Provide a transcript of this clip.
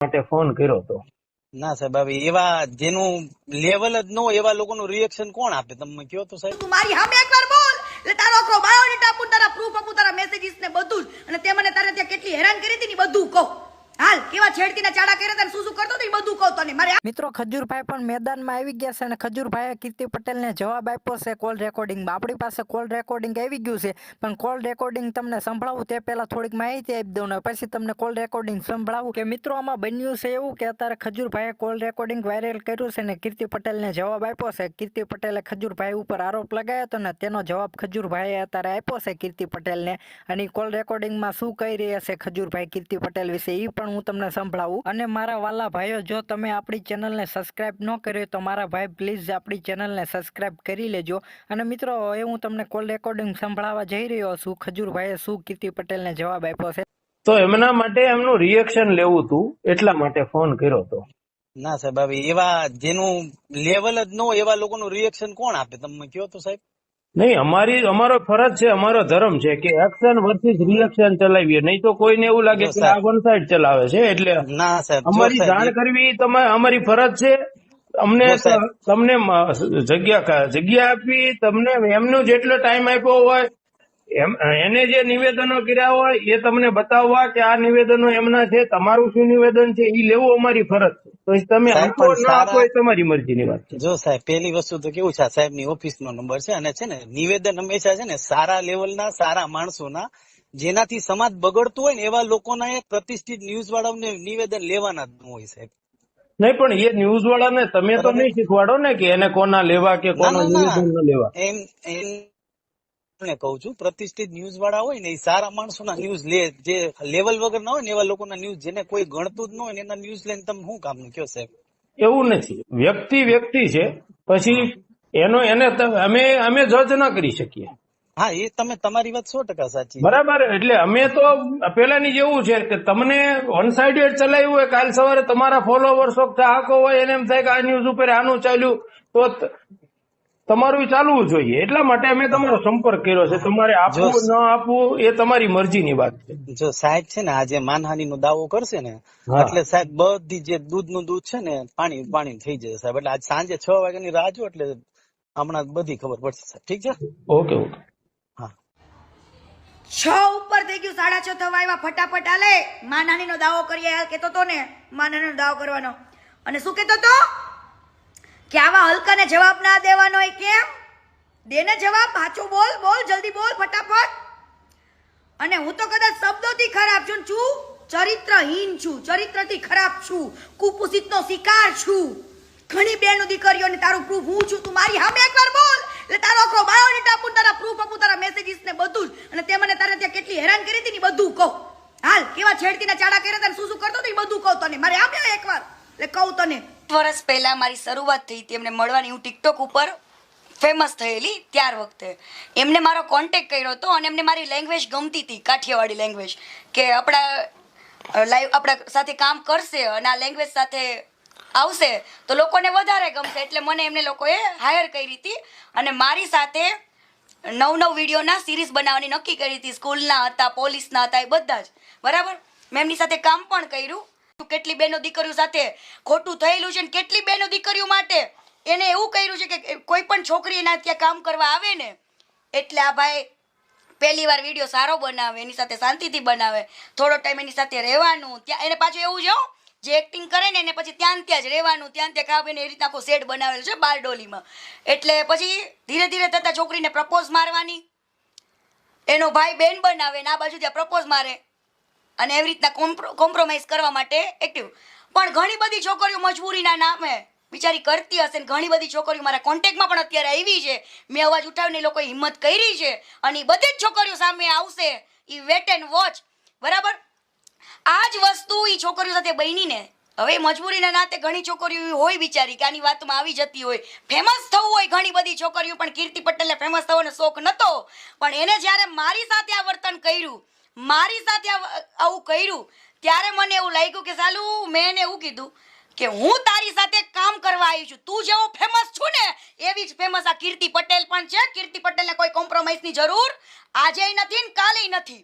માટે ફોન કર્યો હતો. ના સાહેબ, હવે એવા જેનું લેવલ જ ન હોય એવા લોકોનું રિએક્શન કોણ આપે? તમે કહો તો સાહેબ. તું મારી સામે એકવાર બોલ એટલે તારો આખો બાયોડેટા આપું, તારા પ્રૂફ આપું, તારા મેસેજીસ ને બધું જ, અને તે મને તારે ત્યાં કેટલી હેરાન કરી હતી ને બધું કહું. હાલ કેવા છેડતીના ચાડા કર્યા હતા, શું શું કરતો હતો એ બધું કહું તને. મારે મિત્રો ખજૂરભાઈ પણ મેદાનમાં આવી ગયા છે અને ખજૂરભાઈએ કીર્તિ પટેલને જવાબ આપ્યો છે કોલ રેકોર્ડિંગમાં. આપણી પાસે કોલ રેકોર્ડિંગ આવી ગયું છે, પણ કોલ રેકોર્ડિંગ તમને સંભળાવું તે પહેલા થોડીક માહિતી આપી દઉં ને પછી તમને કોલ રેકોર્ડિંગ સંભળાવું કે મિત્રો આમાં બન્યું છે એવું કે અત્યારે ખજૂરભાઈએ કોલ રેકોર્ડિંગ વાયરલ કર્યું છે ને કીર્તિ પટેલને જવાબ આપ્યો છે. કીર્તિ પટેલે ખજૂરભાઈ ઉપર આરોપ લગાવ્યો હતો ને તેનો જવાબ ખજૂરભાઈએ અત્યારે આપ્યો છે કીર્તિ પટેલને. અને કોલ રેકોર્ડિંગમાં શું કહી રહ્યા છે ખજૂરભાઈ કીર્તિ પટેલ વિશે એ પણ હું તમને સંભળાવું. અને મારા વાલા ભાઈઓ, જો તમે આપણી ચેનલને સબસ્ક્રાઇબ ન કર્યો તો મારા ભાઈ પ્લીઝ આપણી ચેનલને સબસ્ક્રાઇબ કરી લેજો. અને મિત્રો એ હું તમને કોલ રેકોર્ડિંગ સંભળાવવા જઈ રહ્યો છું ખજૂરભાઈએ શું કીર્તિ પટેલને જવાબ આપ્યો છે. તો એમના માટે એમનું રિએક્શન લેવું હતું એટલા માટે ફોન કર્યો હતો. ના સાહેબ, હવે એવા જેનું લેવલ જ ન હોય એવા લોકોનું રિએક્શન કોણ આપે? તમે કહો તો સાહેબ. નહીં, અમારો ફરજ છે, અમારો ધર્મ છે કે એક્શન વર્સિસ રિએક્શન ચલાવીએ, નહીં તો કોઈને એવું લાગે કે આ વન સાઈડ ચલાવે છે. એટલે ના સાહેબ, અમારી જાણ કરવી અમારી ફરજ છે. અમને તમને જગ્યા આપી, તમને એમનો જેટલો ટાઈમ આપ્યો હોય એને જે નિવેદનો કર્યા હોય એ તમને બતાવવા કે આ નિવેદનો એમના છે, તમારું શું નિવેદન છે એ લેવું અમારી ફરજ છે. તો તમે આપો ના આપો એ તમારી મરજીની વાત છે. જો સાહેબ, પહેલી વસ્તુ તો કેવું છે, સાહેબ ની ઓફિસ નો નંબર છે અને છે ને નિવેદન હંમેશા છે ને સારા લેવલના સારા માણસોના, જેનાથી સમાજ બગડતું હોય ને એવા લોકોના પ્રતિષ્ઠિત ન્યૂઝ વાળાને નિવેદન લેવાના જ હોય સાહેબ. નહીં, પણ એ ન્યૂઝ વાળાને તમે તો નહીં શીખવાડો ને કે એને કોના લેવા કે કોનું નિવેદન ન લેવા. એમ કહું છું, પ્રતિષ્ઠિત ન્યૂઝ વાળા હોય ને એ સારા માણસોના ન્યૂઝ લે, જે લેવલ વગર ના હોય ને એવા લોકોના ન્યૂઝ, જેને કોઈ ગણતું જ ન હોય એના ન્યૂઝ લઈને તમે શું કામનું કયો સાહેબ? એવું નથી, વ્યક્તિ છે, પછી એને અમે જજ ના કરી શકીએ. હા, એ તમે તમારી વાત 100% સાચી, બરાબર. એટલે અમે તો પેલાની જેવું છે કે તમને વન સાઇડેડ ચલાવ્યું હોય, કાલ સવારે તમારા ફોલોવર્સો ચાહકો હોય એને એમ થાય કે આ ન્યૂઝ ઉપર આનું ચાલ્યું તો તમારું ચાલવું જોઈએ. એટલા માટે અમે તમારો સંપર્ક કર્યો છે. તમારે આપવું ન આપવું એ તમારી મરજીની વાત છે. જો સાહેબ છે ને આજે માનહાનિ નો દાવો કરશે ને એટલે સાહેબ બધી જે દૂધનું દૂધ છે ને પાણી થઈ જશે સાહેબ. એટલે આજ સાંજે 6 વાગ્યાની રાહ જો, એટલે હમણાં બધી ખબર પડશે સાહેબ. ઠીક છે? ઓકે. હા, 6 ઉપર થઈ ગયું, 6:30 થવા આવ્યા. ફટાફટ હાલે માનહાની નો દાવો કરીએ. હાલ કેતો તો ને માનહાની નો દાવો કરવાનો. અને શું કેતો તો કે આવા હલકાને જવાબ ના દેવાનો હોય. કેમ? દેને જવાબ, સાચું બોલ જલ્દી બોલ ફટાફટ. અને હું તો કદાચ શબ્દોથી ખરાબ છું, ચરિત્રહીન છું, ચરિત્રથી ખરાબ છું, કુપુષિતનો શિકાર છું. ઘણી બેનો દીકરીઓને તારું પ્રૂફ હું છું. તું મારી સામે એકવાર બોલ એટલે તારો આખો બાયોડેટા આપું, તારા પ્રૂફ આપું, તારા મેસેજીસ ને બધું જ, અને તે મને તારે ત્યાં કેટલી હેરાન કરી હતી ને બધું કહું. હાલ કેવા છેડતીના ચાડા કર્યા હતા, શું શું કરતો હતો એ બધું કહું તને. મારે સામે એકવાર એટલે કહું તને. વર્ષ પહેલા મારી શરૂઆત થઈ હતી એમને મળવાની. હું ટિકટોક ઉપર ફેમસ થયેલી ત્યાર વખતે એમને મારો કોન્ટેક્ટ કર્યો હતો અને એમને મારી લેંગ્વેજ ગમતી હતી, કાઠિયાવાડી લેંગ્વેજ, કે આપણા સાથે કામ કરશે અને આ લેંગ્વેજ સાથે આવશે તો લોકોને વધારે ગમશે. એટલે મને એમને લોકોએ હાયર કરી હતી અને મારી સાથે 9 વિડીયોના સિરીઝ બનાવવાની નક્કી કરી હતી. સ્કૂલના હતા, પોલીસના હતા, એ બધા જ. બરાબર, મેં એમની સાથે કામ પણ કર્યું. કેટલી બહેનો દીકરીઓ સાથે ખોટું થયેલું છે, કેટલી બહેનો દીકરીઓ માટે એને એવું કર્યું છે કે કોઈ પણ છોકરી એના ત્યાં કામ કરવા આવે ને એટલે આ ભાઈ પહેલી વાર વિડીયો સારો બનાવે, એની સાથે શાંતિથી બનાવે, થોડો ટાઈમ એની સાથે રહેવાનું. ત્યાં એને પાછું એવું છે જે એક્ટિંગ કરે ને એને પછી ત્યાં જ રહેવાનું, ત્યાં ખાવે ને, એ રીતના આખો સેટ બનાવેલો છે બારડોલીમાં. એટલે પછી ધીરે ધીરે થતા છોકરીને પ્રપોઝ મારવાની, એનો ભાઈ બેન બનાવે ને આ બાજુ ત્યાં પ્રપોઝ મારે, અને એવી રીતના કોમ્પ્રોમાઇઝ કરવા માટે એક્ટિવ. પણ ઘણી બધી છોકરીઓ મજબૂરીના નામે બિચારી કરતી હશે ને ઘણી બધી છોકરીઓ મારા કોન્ટેક્ટમાં પણ અત્યારે આવી છે. મેં અવાજ ઉઠાવીને લોકોએ હિંમત કરી છે અને એ બધી જ છોકરીઓ સામે આવશે. એ વેટ એન્ડ વોચ. બરાબર, આ જ વસ્તુ એ છોકરીઓ સાથે બનીને હવે મજબૂરીના નાતે ઘણી છોકરીઓ હોય બિચારી કે આની વાતમાં આવી જતી હોય, ફેમસ થવું હોય ઘણી બધી છોકરીઓ. પણ કીર્તિ પટેલને ફેમસ થવાનો શોખ નહોતો, પણ એને જ્યારે મારી સાથે આ વર્તન કર્યું, મારી સાથે આવું કર્યું, ત્યારે મને એવું લાગ્યું કે સાલું મેં એને એવું કીધું કે હું તારી સાથે કામ કરવા આવી છું. તું જેવો ફેમસ છું ને એવી જ ફેમસ આ કીર્તિ પટેલ પણ છે. કીર્તિ પટેલને કોઈ કોમ્પ્રોમાઇઝની જરૂર આજે નથી ને કાલે નથી.